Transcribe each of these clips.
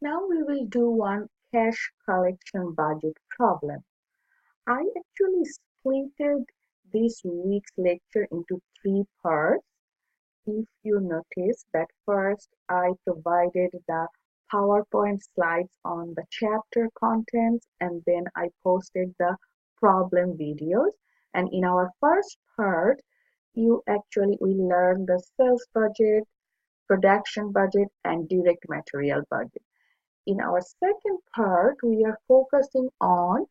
Now we will do one cash collection budget problem. I actually splitted this week's lecture into three parts. If you notice that first I provided the PowerPoint slides on the chapter contents and then I posted the problem videos. And in our first part, you actually will learn the sales budget, production budget, and direct material budget. In our second part, we are focusing on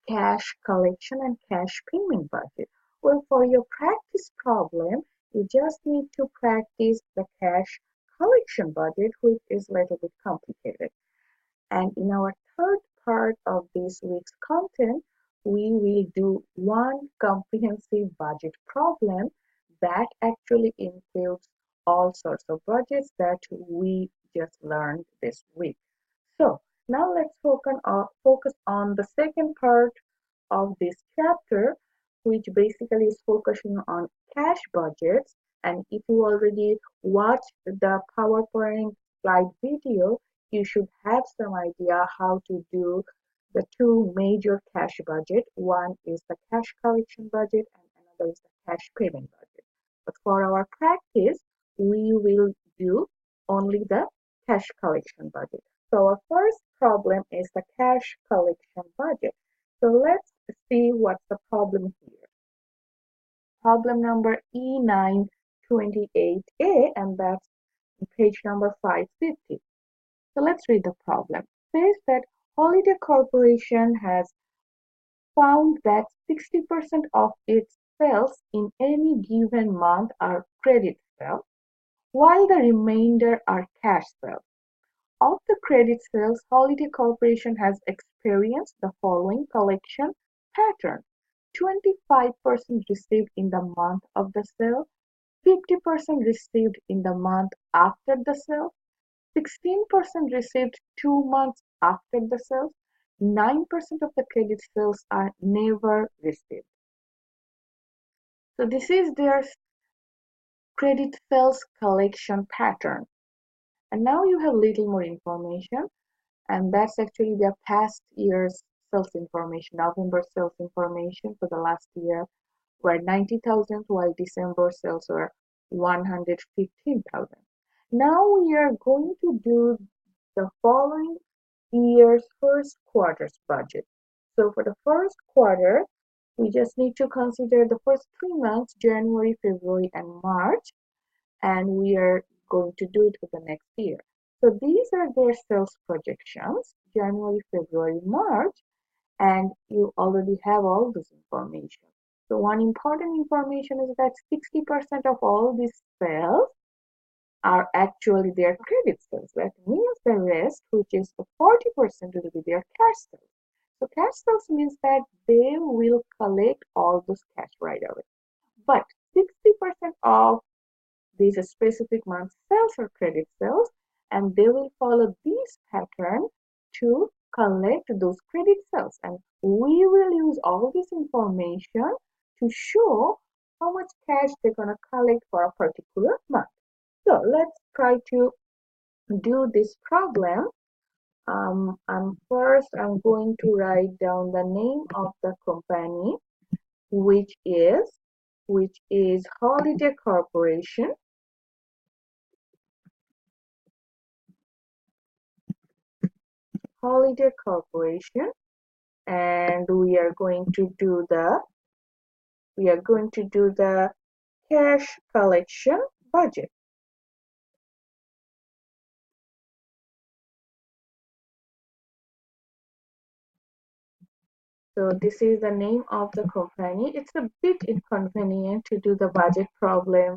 cash collection and cash payment budget. Well, for your practice problem, you just need to practice the cash collection budget, which is a little bit complicated. And in our third part of this week's content, we will do one comprehensive budget problem that actually includes all sorts of budgets that we just learned this week. So now let's focus on the second part of this chapter, which basically is focusing on cash budgets. And if you already watched the PowerPoint slide video, you should have some idea how to do the two major cash budget. One is the cash collection budget and another is the cash payment budget. But for our practice, we will do only the cash collection budget. So our first problem is the cash collection budget. So let's see what's the problem here. Problem number E928A, and that's page number 550. So let's read the problem. It says that Holiday Corporation has found that 60% of its sales in any given month are credit sales, while the remainder are cash sales. Of the credit sales, Holiday Corporation has experienced the following collection pattern: 25% received in the month of the sale, 50% received in the month after the sale, 16% received 2 months after the sale, 9% of the credit sales are never received. So this is their credit sales collection pattern. And now you have little more information, and that's actually their past year's sales information. November sales information for the last year were 90,000, while December sales were 115,000. Now we are going to do the following year's first quarter's budget. So for the first quarter, we just need to consider the first 3 months, January, February, and March, and we are going to do it for the next year. So these are their sales projections, January, February, March, and you already have all this information. So one important information is that 60% of all these sales are actually their credit sales. That means the rest, which is the 40%, will be their cash sales. So cash sales means that they will collect all those cash right away. But 60% of these specific month sales are credit sales, and they will follow this pattern to collect those credit sales. And we will use all this information to show how much cash they're going to collect for a particular month. So let's try to do this problem. First, I'm going to write down the name of the company, which is Holiday Corporation. Holiday Corporation, and we are going to do the cash collection budget. So this is the name of the company. It's a bit inconvenient to do the budget problem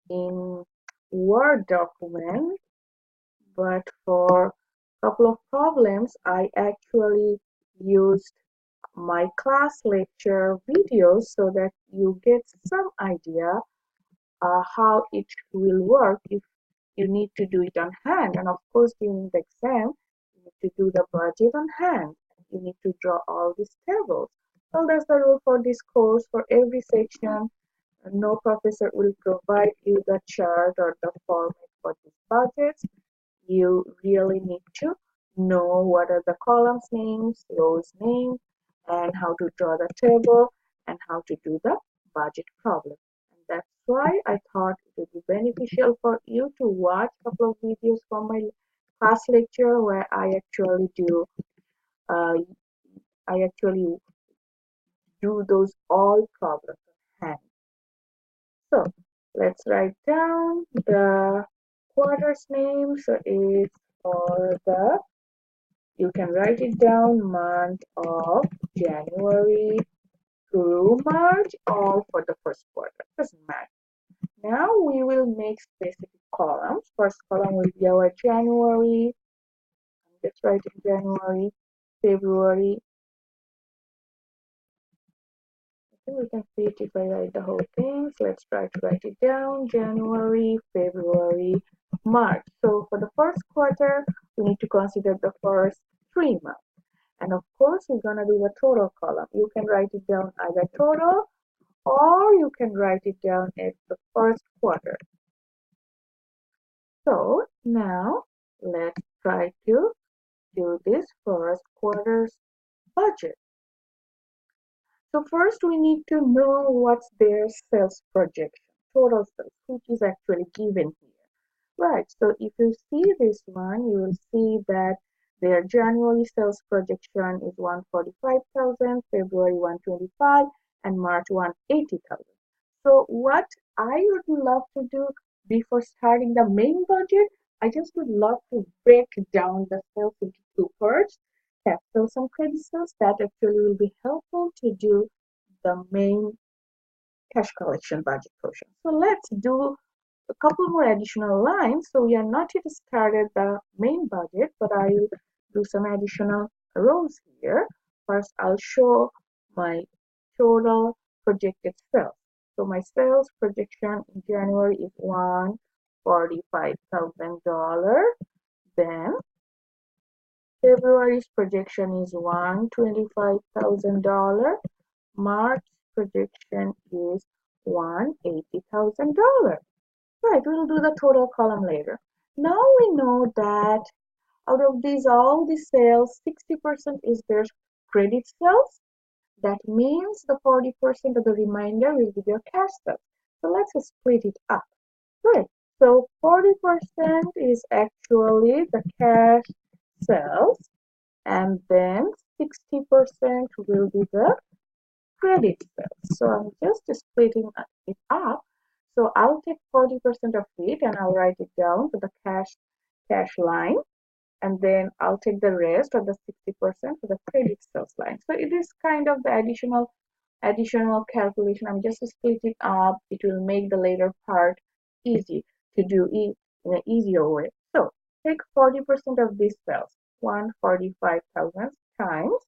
in Word document, but for a couple of problems, I actually used my class lecture videos so that you get some idea how it will work if you need to do it on hand. And of course, during the exam, you need to do the budget on hand. You need to draw all these tables. Well, that's the rule for this course. For every section, no professor will provide you the chart or the format for these budgets. you really need to know what are the columns names, rows names, and how to draw the table and how to do the budget problem. And that's why I thought it would be beneficial for you to watch a couple of videos from my class lecture where uh, I actually do those all problems on hand. So let's write down the quarters name. So it's for the, you can write it down month of January through March or for the first quarter. Doesn't matter. Now we will make specific columns. First column will be our January. Let's write in January, February. We can see it if I write the whole thing. So let's try to write it down. January, February, March. So for the first quarter, we need to consider the first 3 months. And of course, we're going to do the total column. You can write it down either total or you can write it down as the first quarter. So now let's try to do this first quarter's budget. So first we need to know what's their sales projection, total sales, which is actually given here. Right, so if you see this one, you will see that their January sales projection is 145,000, February 125, and March 180,000. So what I would love to do before starting the main budget, I just would love to break down the sales into two parts. Capital and credit sales, that actually will be helpful to do the main cash collection budget portion. So let's do a couple more additional lines. So we are not yet started the main budget, but I will do some additional rows here. First, I'll show my total projected sales. So my sales projection in January is $145,000. Then February's projection is $125,000. March projection is $180,000. Right, we'll do the total column later. Now we know that out of these all the sales, 60% is their credit sales. That means the 40% of the remainder will be their cash sales. So let's split it up. Right, so 40% is actually the cash sales, and then 60% will be the credit sales. So I'm just splitting it up. So I'll take 40% of it and I'll write it down to the cash line, and then I'll take the rest of the 60% to the credit sales line. So it is kind of the additional calculation. I'm just split it up. It will make the later part easy to do in an easier way. So take 40% of this sales, 145,000 times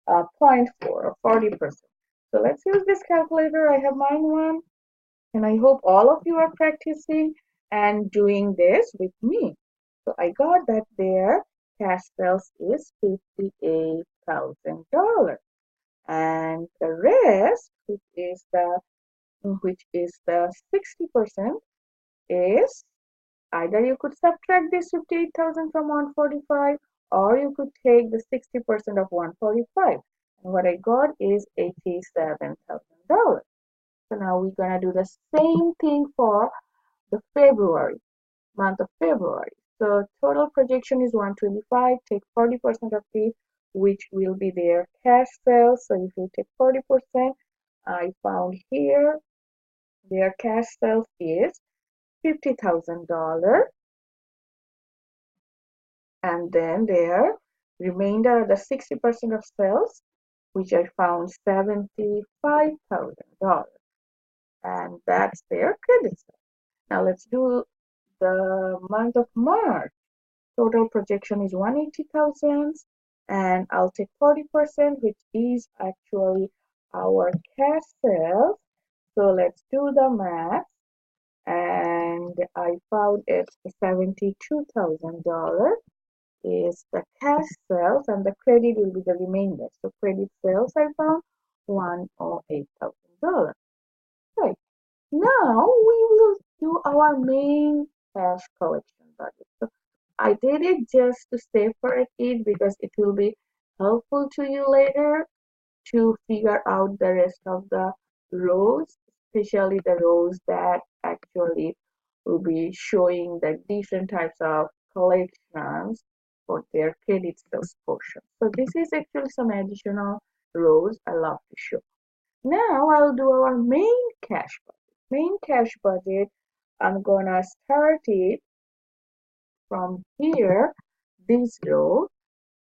0.4 or 40%. So let's use this calculator. I have mine one, and I hope all of you are practicing and doing this with me. So I got that their cash sales is $58,000, and the rest, which is the 60%, is either you could subtract this 58,000 from 145, or you could take the 60% of 145. And what I got is $87,000. So now we're gonna do the same thing for the month of February. So total projection is 125. Take 40% of it, which will be their cash sales. So if you take 40%, I found here their cash sales is $50,000, and then their remainder, the 60% of sales, which I found $75,000, and that's their credit sales. Now let's do the month of March. Total projection is 180,000, and I'll take 40%, which is actually our cash sales. So let's do the math, and I found it's $72,000 is the cash sales, and the credit will be the remainder. So credit sales I found $108,000. Right. Now we will do our main cash collection budget. So I did it just to separate it because it will be helpful to you later to figure out the rest of the rows, especially the rows that actually will be showing the different types of collections for their credit sales portion. So this is actually some additional rows I love to show. Now I'll do our main cash budget. Main cash budget, I'm gonna start it from here, this row,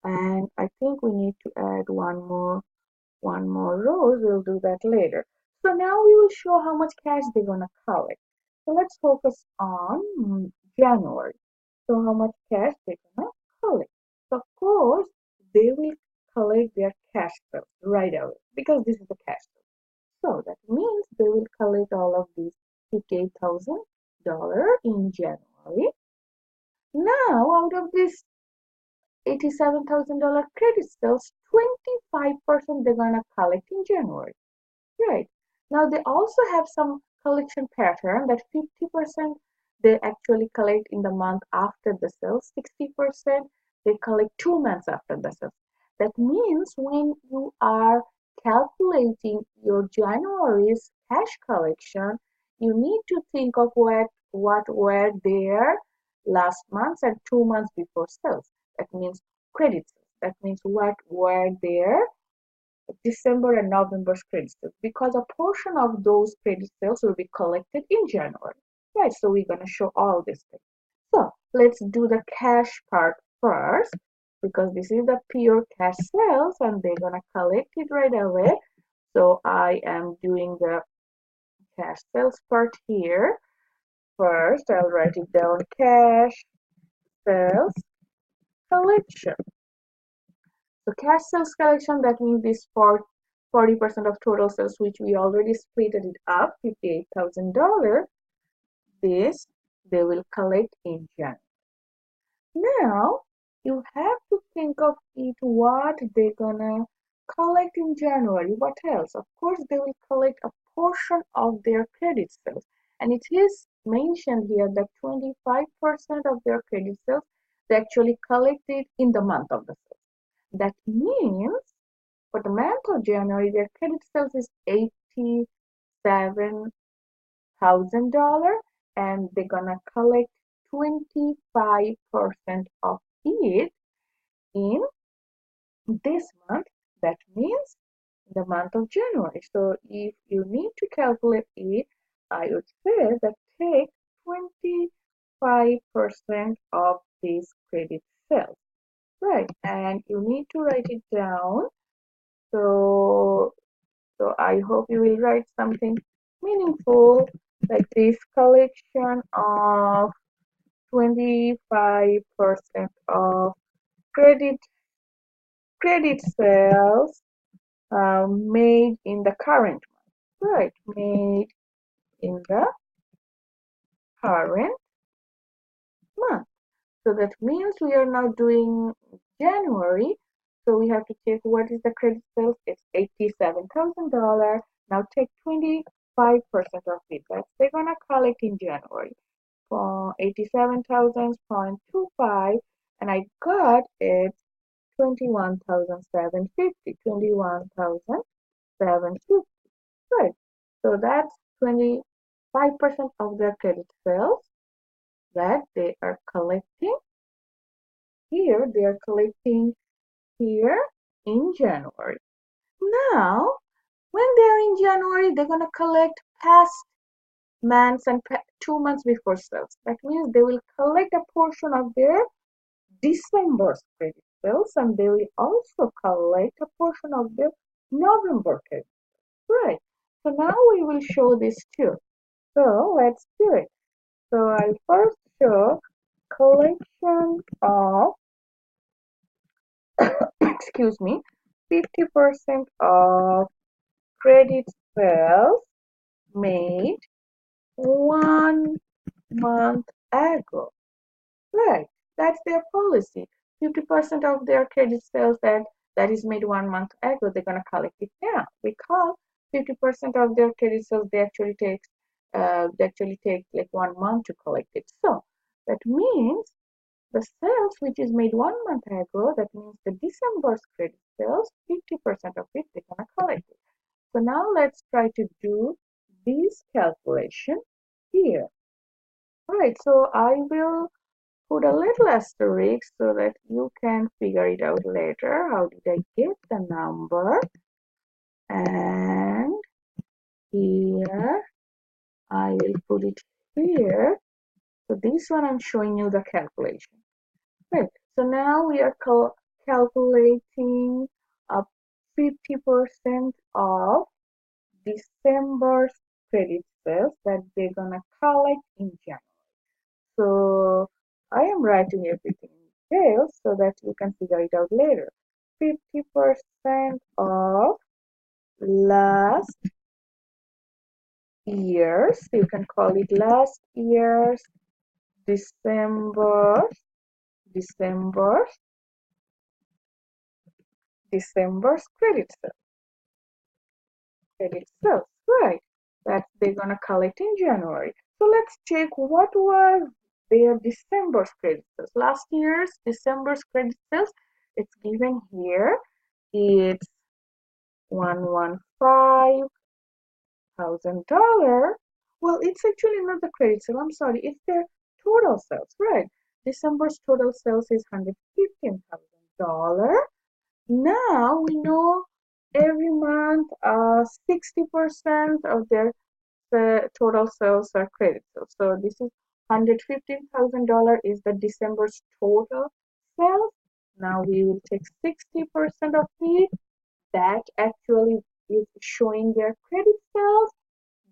and I think we need to add one more row. We'll do that later. So now we will show how much cash they're gonna collect. So let's focus on January. So how much cash they're gonna collect. So of course they will collect their cash sales right away because this is the cash sale. So that means they will collect all of these $58,000 in January. Now out of this $87,000 credit sales, 25% they're gonna collect in January. Right. Now they also have some collection pattern that 50% they actually collect in the month after the sales, 60% they collect 2 months after the sales. That means when you are calculating your January's cash collection, you need to think of what were there last month and 2 months before sales. That means credit sales. That means what were there December and November's credit sales because a portion of those credit sales will be collected in January. Right, so we're going to show all these things. So let's do the cash part first because this is the pure cash sales and they're going to collect it right away. So I am doing the cash sales part here. First, I'll write it down cash sales collection. So cash sales collection, that means this for 40% of total sales, which we already split it up, $58,000. This they will collect in January. Now you have to think of it what they're gonna collect in January. What else? Of course, they will collect a portion of their credit sales, and it is mentioned here that 25% of their credit sales they actually collected in the month of the sales. That means for the month of January, their credit sales is $87,000 and they're gonna collect 25% of it in this month. That means the month of January. So if you need to calculate it, I would say that take 25% of these credit sales. Right, and you need to write it down. So I hope you will write something meaningful like this collection of 25% of credit sales made in the current month. Right, made in the current month. So that means we are now doing January. So we have to check what is the credit sales. It's $87,000. Now take 25% of it. That's they're gonna collect in January for 87,000.25, and I got it 21,750. 21,750. Right. So that's 25% of their credit sales that they are collecting here. They are collecting here in January. Now, when they are in January, they're gonna collect past months and 2 months before sales. That means they will collect a portion of their December's credit sales, and they will also collect a portion of their November credit sales. Right. So now we will show this too. So let's do it. So I'll first show collection of excuse me 50% of credit sales made 1 month ago. Right, that's their policy. 50% of their credit sales that is made 1 month ago, they're gonna collect it now because 50% of their credit sales they actually take like 1 month to collect it. So that means the sales which is made 1 month ago, that means the December's credit sales, 50% of it they're gonna collect it. So now let's try to do this calculation here. Alright, so I will put a little asterisk so that you can figure it out later. How did I get the number? And here I will put it here. So this one I'm showing you the calculation. Right. So now we are calculating up 50% of December's credit sales that they're gonna collect in January. So I am writing everything in details so that you can figure it out later. 50% of last year's, you can call it last year's December's credit sales. Credit sales, right? That they're gonna collect in January. So let's check what was their December's credit sales. Last year's December's credit sales, it's given here. It's $115,000. Well, it's actually not the credit sale. I'm sorry, it's their total sales, right? December's total sales is $115,000. Now we know every month 60% of their total sales are credit sales. So this is $115,000 is the December's total sales. Now we will take 60% of it. That actually is showing their credit sales.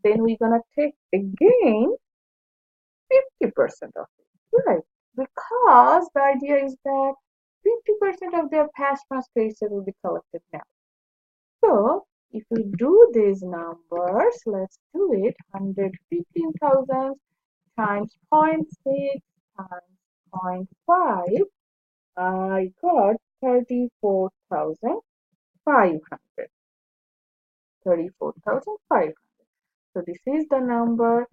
Then we're gonna take again 50% of it, right? Because the idea is that 50% of their past credit sales will be collected now. So if we do these numbers, let's do it. 115,000 times 0.6 times 0.5, I got 34,500. 34,500. So this is the number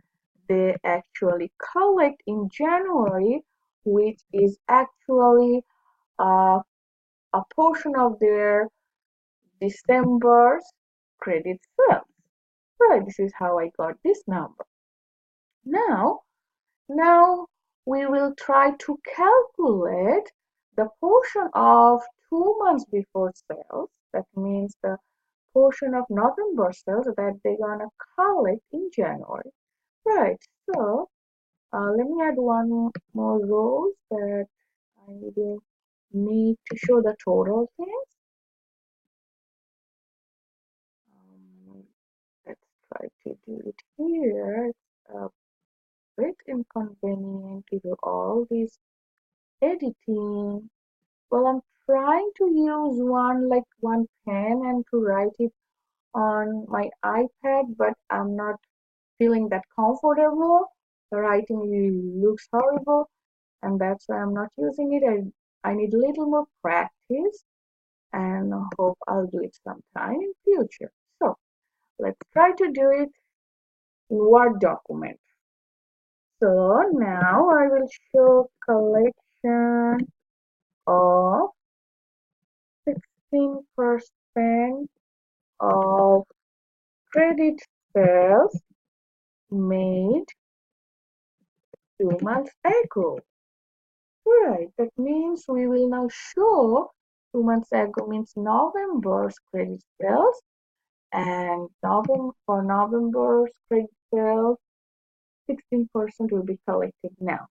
they actually collect in January, which is actually a portion of their December's credit sales. Right, this is how I got this number. Now we will try to calculate the portion of 2 months before sales. That means the portion of November sales that they're gonna collect in January. Right, so let me add one more row that I will need to show the total things. Let's try to do it here. It's a bit inconvenient to do all this editing. Well, I'm trying to use one pen and to write it on my iPad, but I'm not feeling that comfortable. The writing looks horrible, and that's why I'm not using it. I need a little more practice, and hope I'll do it sometime in future. So let's try to do it in Word document. So now I will show collection of 16% of credit sales made 2 months ago. Right, that means we will now show 2 months ago means November's credit sales, and for November's credit sales, 16% will be collected now.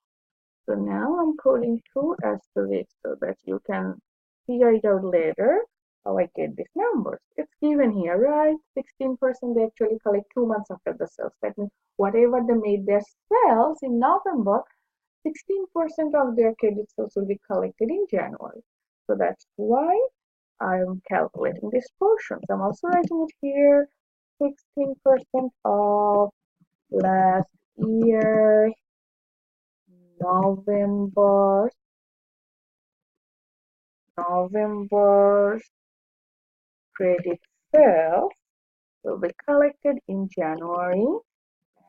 So now I'm coding 2 asterisks so that you can figure it out later how I get these numbers. It's given here, right? 16% they actually collect 2 months after the sales. That means whatever they made their sales in November, 16% of their credit sales will be collected in January. So that's why I'm calculating this portion. So I'm also writing it here, 16% of last year's November's credit sales will be collected in January,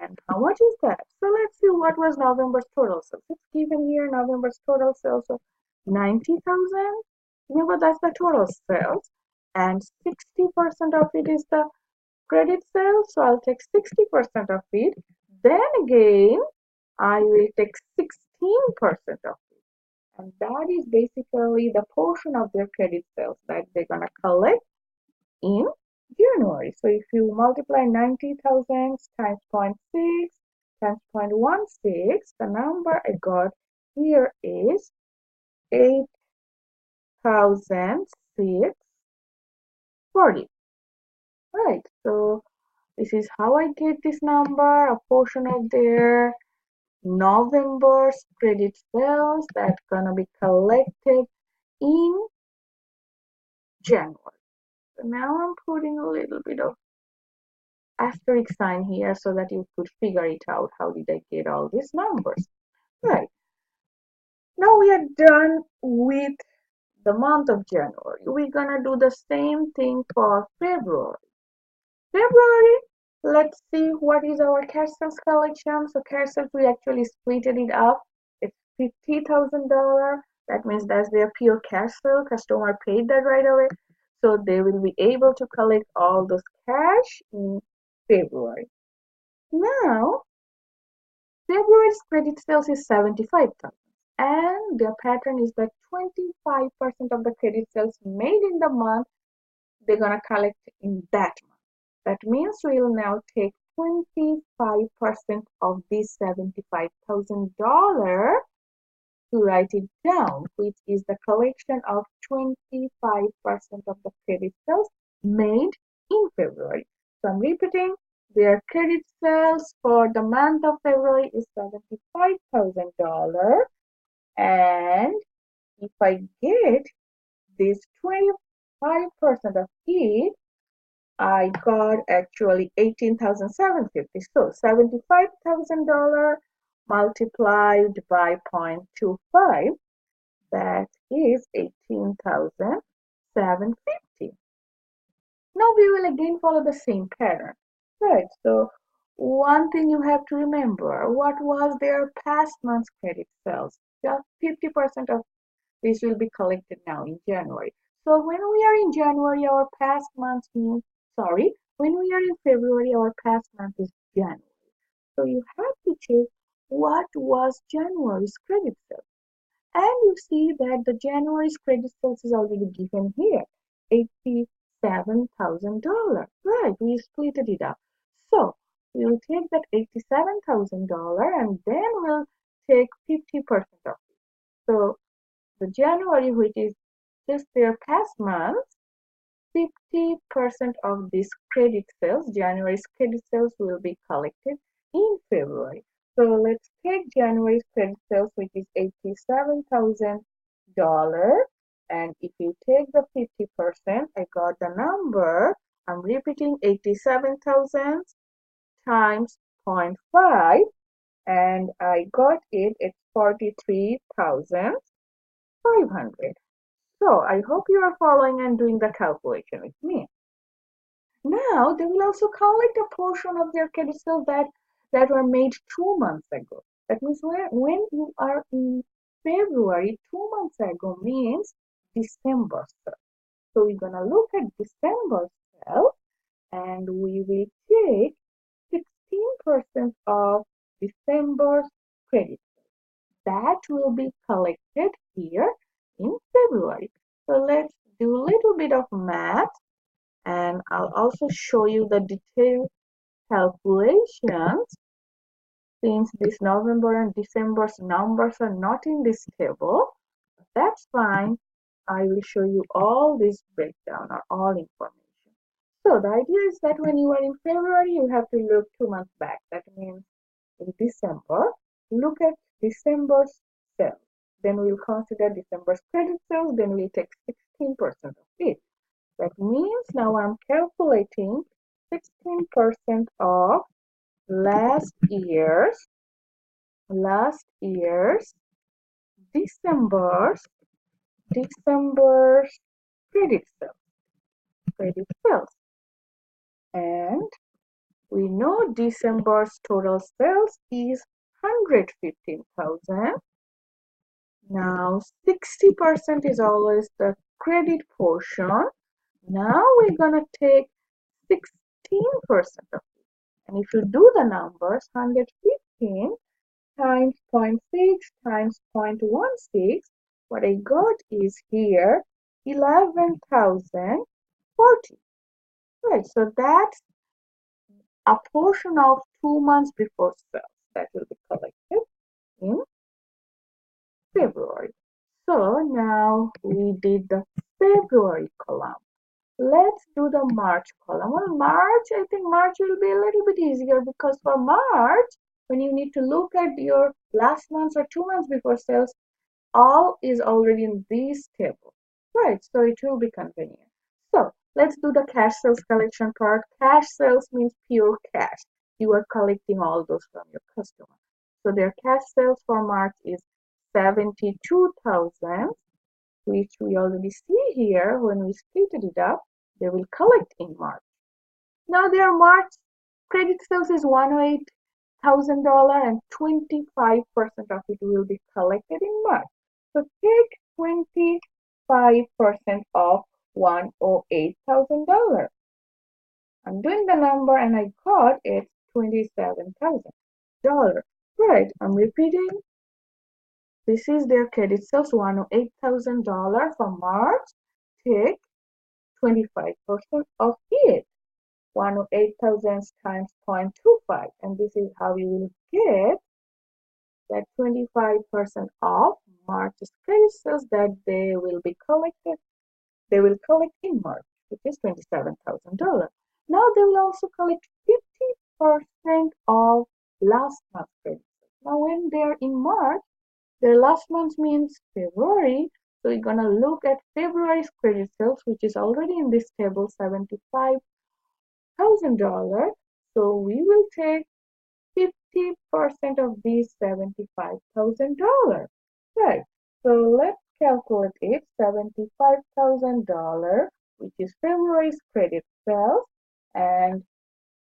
And how much is that? So let's see what was November's total sales. It's given here November's total sales of 90,000. Remember, that's the total sales. And 60% of it is the credit sales. So I'll take 60% of it. Then again, I will take 16% of it. And that is basically the portion of their credit sales that they're going to collect in January. So if you multiply 90,000 times 0.6 times 0.16, the number I got here is 8,640. Right, so this is how I get this number, a portion of their November's credit sales that's gonna be collected in January. So now I'm putting a little bit of asterisk sign here so that you could figure it out. How did I get all these numbers? Right. Now we are done with the month of January. We're gonna do the same thing for February. February, let's see what is our cash sales collection. So cash sales, we actually split it up. It's $50,000. That means that's their pure cash sale. Customer paid that right away. So they will be able to collect all those cash in February. Now, February's credit sales is 75,000. And their pattern is that 25% of the credit sales made in the month, they're going to collect in that month. That means we'll now take 25% of this $75,000 to write it down, which is the collection of 25% of the credit sales made in February. So I'm repeating, their credit sales for the month of February is $75,000. And if I get this 25% of it, I got actually 18,750. So $75,000 multiplied by 0.25, that is 18,750. Now we will again follow the same pattern, right? So one thing you have to remember, what was their past month's credit sales? Just 50% of this will be collected now in January. So when we are in January, our past month means, when we are in February, our past month is January. So you have to check what was January's credit sales. And you see that the January's credit sales is already given here, $87,000. Right, we split it up. So we'll take that $87,000 and then we'll take 50% of it. So the January, which is just their past month, 50% of this credit sales, January's credit sales, will be collected in February. So let's take January's credit sales, which is $87,000. And if you take the 50%, I got the number. I'm repeating 87,000 times 0.5. And I got it, it's 43,500. So I hope you are following and doing the calculation with me. Now they will also collect a portion of their credit sales that were made 2 months ago. That means when you are in February, 2 months ago means December sales. So we're gonna look at December sales and we will take 16% of December's credit sales. That will be collected here in February. So let's do a little bit of math and I'll also show you the detailed calculations. Since this November and December's numbers are not in this table, that's fine. I will show you all this breakdown or all information. So the idea is that when you are in February, you have to look 2 months back. That means in December, look at December's sales. Then we'll consider December's credit sales. Then we'll take 16% of it. That means now I'm calculating 16% of last year's December's credit sales. And We know December's total sales is 115,000. Now 60% is always the credit portion. Now we're gonna take 16% of it. And if you do the numbers, 115 times 0.6 times 0.16, what I got is here 11,040. Right, so that's a portion of 2 months before sales that will be collected in February. So now we did the February column. Let's do the March column. Well, March, I think March will be a little bit easier because for March, when you need to look at your last months or 2 months before sales, all is already in this table, right? So it will be convenient. So let's do the cash sales collection part. Cash sales means pure cash. You are collecting all those from your customer. So their cash sales for March is 72,000, which we already see here when we split it up. They will collect in March. Now their March credit sales is $108,000 and 25% of it will be collected in March. So take 25% of $108,000. I'm doing the number and I got it $27,000. Right, I'm repeating. This is their credit sales, $108,000 for March. Take 25% of it. 108,000 times 0.25, and this is how you will get that 25% of March's credit sales that they will collect in March, which is $27,000. Now they will also collect 50% of last month's credit sales. Now when they're in March, their last month means February, so we're gonna look at February's credit sales, which is already in this table, $75,000. So we will take 50% of these $75,000. Right. So let's calculate it. $75,000, which is February's credit sales, and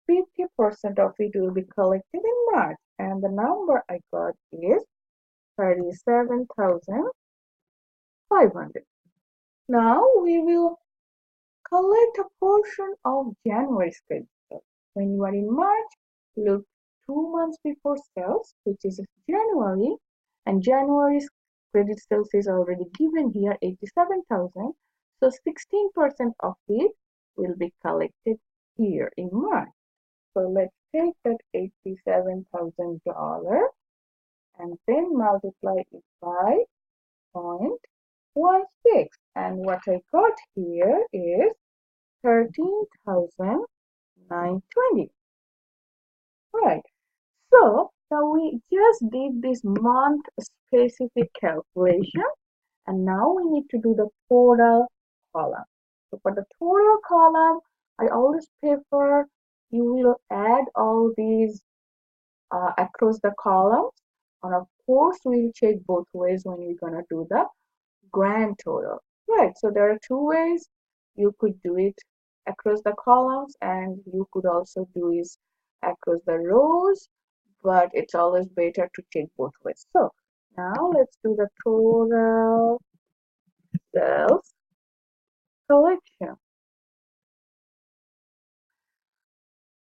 50% of it will be collected in March. And the number I got is 37,500. Now we will collect a portion of January's credit sales. When you are in March, look 2 months before sales, which is January, and January's credit sales is already given here, 87,000. So 16% of it will be collected here in March. So let's take that $87,000 and then multiply it by 0.16. And what I got here is 13,920. Right. So now we just did this month specific calculation, and now we need to do the total column. So for the total column, I always prefer you will add all these across the columns, and of course we'll check both ways when we're gonna do the grand total. Right. So there are two ways. You could do it across the columns, and you could also do it across the rows, but it's always better to check both ways. So now let's do the total sales collection.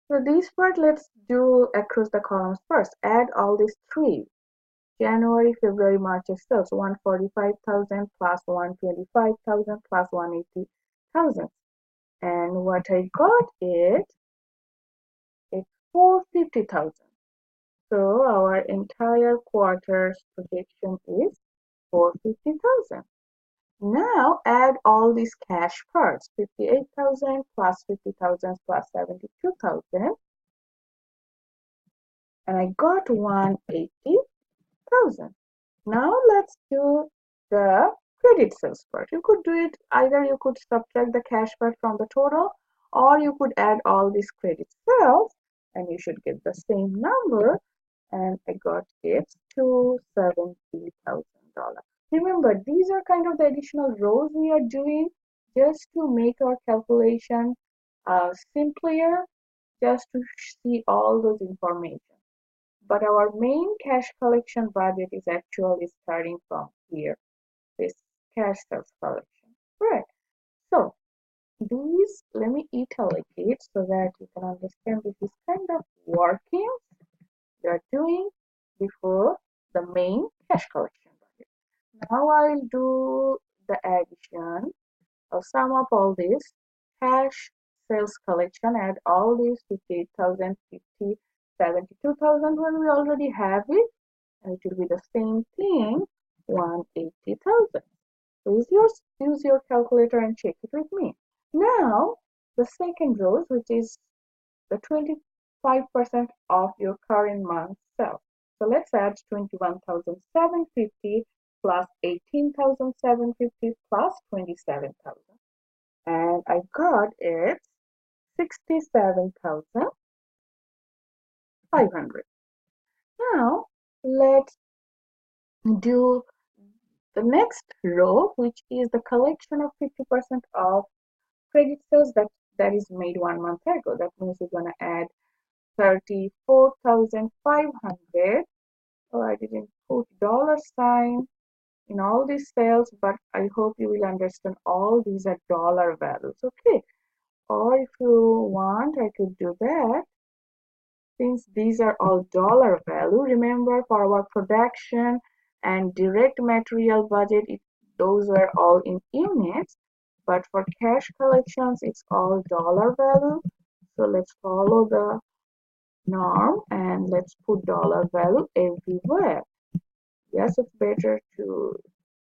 So this part, let's do across the columns first. Add all these three. January, February, March sales, 145,000 plus 125,000 plus 180,000. And what I got is it's 450,000. So our entire quarter's projection is 450,000. Now add all these cash parts, 58,000 plus 50,000 plus 72,000, and I got 180,000. Now let's do the credit sales part. You could do it either you could subtract the cash part from the total, or you could add all these credit sales and you should get the same number, and I got it to $70,000. Remember, these are kind of the additional rows we are doing just to make our calculation simpler just to see all those information. But our main cash collection budget is actually starting from here, this cash sales collection. Right. So these, let me iterate it so that you can understand this is kind of working we are doing before the main cash collection budget. Now I'll do the addition or sum up all this cash sales collection, add all these 58,000, 50, 72,000 when we already have it, and it will be the same thing, 180,000. So use your calculator and check it with me. Now, the second row, which is the 25% of your current month's sales. So let's add 21,750 plus 18,750 plus 27,000. And I got it 67,500. Now, let's do the next row, which is the collection of 50% of credit sales that is made 1 month ago. That means we're going to add 34,500. Oh, I didn't put dollar sign in all these sales, but I hope you will understand all these are dollar values. Okay. Or if you want, I could do that. Since these are all dollar value, remember for our production and direct material budget, those were all in units. But for cash collections, it's all dollar value. So let's follow the norm and let's put dollar value everywhere. Yes, it's better to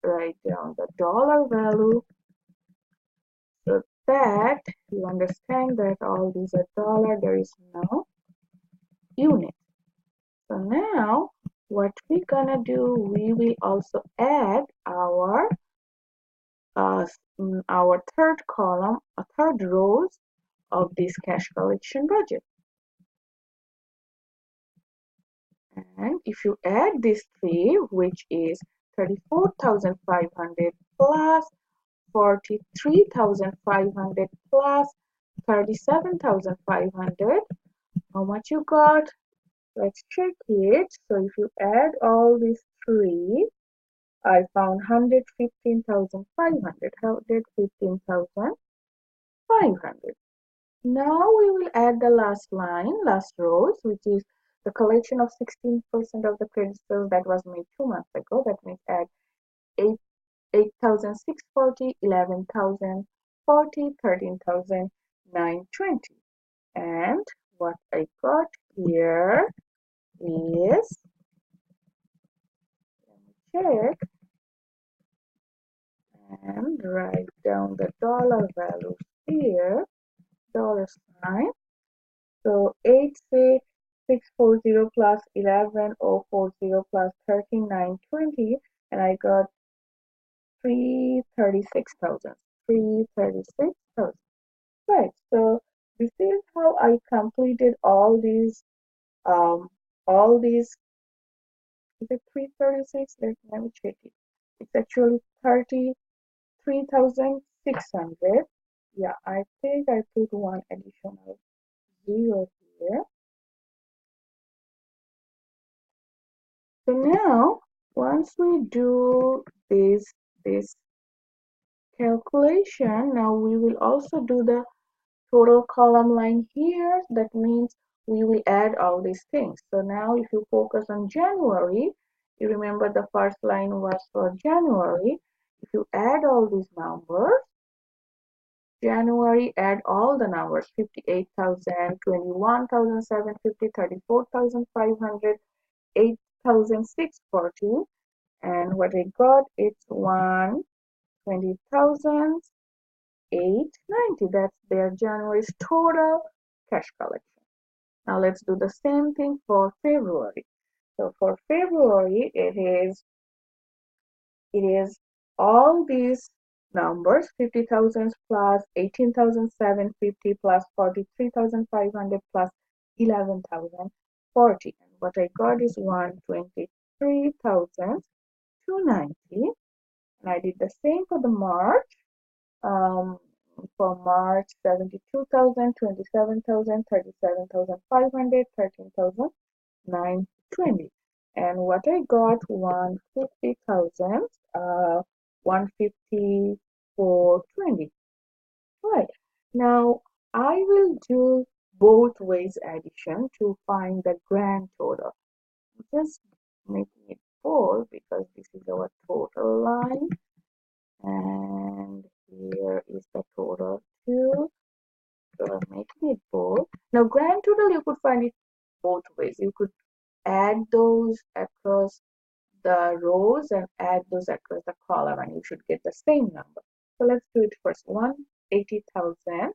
write down the dollar value so that you understand that all these are dollar, there is no unit. So now what we're gonna do, we will also add our third column, third rows of this cash collection budget. And if you add these three, which is 34,500 plus 43,500 plus 37,500, how much you got? Let's check it. So if you add all these three, I found 115,500. 115,500. Now we will add the last line, last rows, which is the collection of 16% of the credit sales that was made 2 months ago. That means add 8,640, 11,040, 13,920. And what I got here is, let me check and write down the dollar values here, dollar sign. So 8,640 plus 11,040 plus 13,920, and I got 336,000. 336,000. Right. So this is how I completed all these. Is it 336? Let me check it. It's actually 33,600. Yeah, I think I put one additional zero here. So now, once we do this calculation, now we will also do the total column line here. That means we will add all these things. So now if you focus on January, you remember the first line was for January. If you add all these numbers, January, add all the numbers, 58,000, 21,750, 34,500, 8,640, and what I got, it's 120,890. That's their January's total cash collection. Now let's do the same thing for February. So for February, it is all these numbers, 50,000 plus 18,750 plus 43,500 plus 11,040. And what I got is 123,290. And I did the same for the March. For March, 72,000, 27,000, 37,500, 13,920. And what I got, 150,000, 154.20. Right. Now, I will do both ways addition to find the grand total. Just making it 4 because this is our total line. And here is the total 2. So I'm making it 4. Now, grand total, you could find it both ways. You could add those across the rows and add those across the column, and you should get the same number. So let's do it first. 180,000,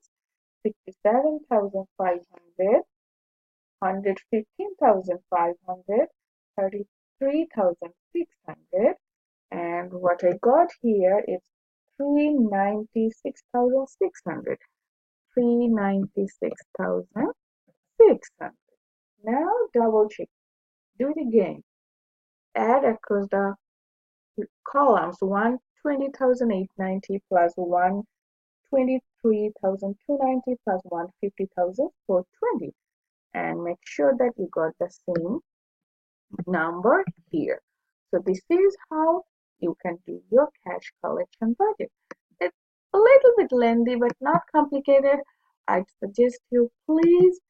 67,500, 115,500, 33,600, and what I got here is 396,600. 396,600. Now double check. Do it again. Add across the columns 120,890 plus 123,290 plus 150,420, and make sure that you got the same number here. So this is how you can do your cash collection budget. It's a little bit lengthy but not complicated. I suggest you please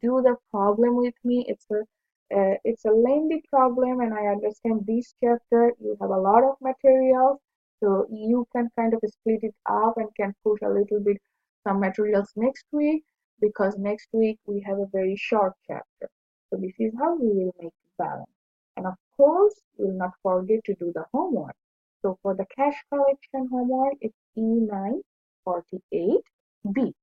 do the problem with me. It's a lengthy problem, and I understand this chapter you have a lot of material, so you can kind of split it up and can push a little bit some materials next week, because next week we have a very short chapter. So this is how we will make it balance. And of course, you will not forget to do the homework. So for the cash collection homework, it's E948B.